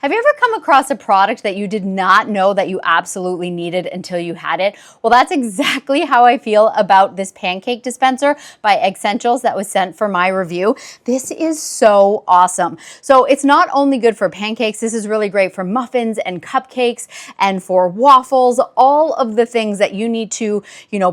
Have you ever come across a product that you did not know that you absolutely needed until you had it? Well, that's exactly how I feel about this pancake dispenser by Eggssentials that was sent for my review. This is so awesome. So it's not only good for pancakes, this is really great for muffins and cupcakes and for waffles, all of the things that you need to,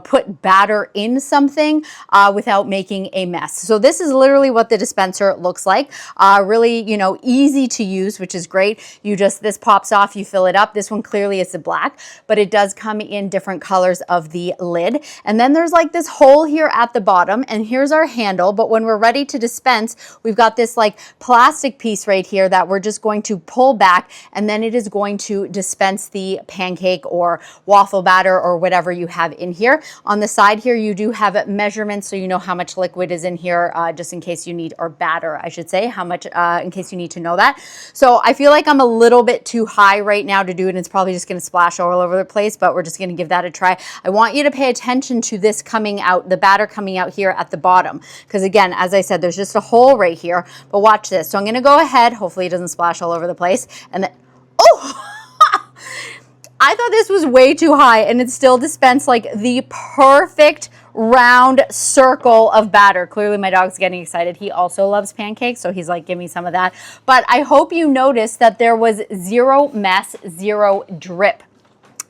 put batter in something without making a mess. So this is literally what the dispenser looks like. Really, easy to use, which is great. This pops off, you fill it up. This one clearly is the black, but it does come in different colors of the lid. And then there's like this hole here at the bottom, and here's our handle. But when we're ready to dispense, we've got this like plastic piece right here that we're just going to pull back, and then it is going to dispense the pancake or waffle batter or whatever you have in here. On the side here, you do have measurements, so you know how much liquid is in here, just in case you need, or batter, I should say, how much, in case you need to know that. So I feel like I'm a little bit too high right now to do it, and it's probably just going to splash all over the place, but we're just going to give that a try. I want you to pay attention to this coming out, the batter coming out here at the bottom, because again, as I said, there's just a hole right here, but watch this. So I'm going to go ahead, hopefully it doesn't splash all over the place, and then, oh! I thought this was way too high, and it still dispensed like the perfect round circle of batter. Clearly my dog's getting excited. He also loves pancakes, so he's like, give me some of that. But I hope you noticed that there was zero mess, zero drip.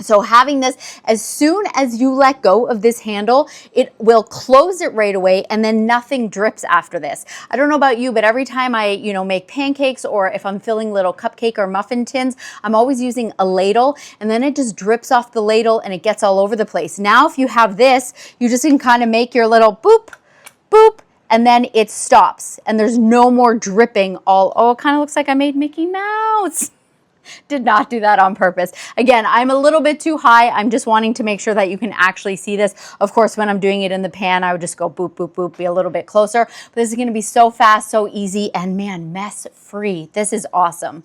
So having this, as soon as you let go of this handle, it will close it right away, and then nothing drips after this. I don't know about you, but every time I, make pancakes, or if I'm filling little cupcake or muffin tins, I'm always using a ladle, and then it just drips off the ladle and it gets all over the place. Now, if you have this, you just can kind of make your little boop, boop, and then it stops, and there's no more dripping oh, it kind of looks like I made Mickey Mouse. Did not do that on purpose. Again, I'm a little bit too high. I'm just wanting to make sure that you can actually see this. Of course, when I'm doing it in the pan, I would just go boop, boop, boop, be a little bit closer. But this is going to be so fast, so easy, and man, mess free. This is awesome.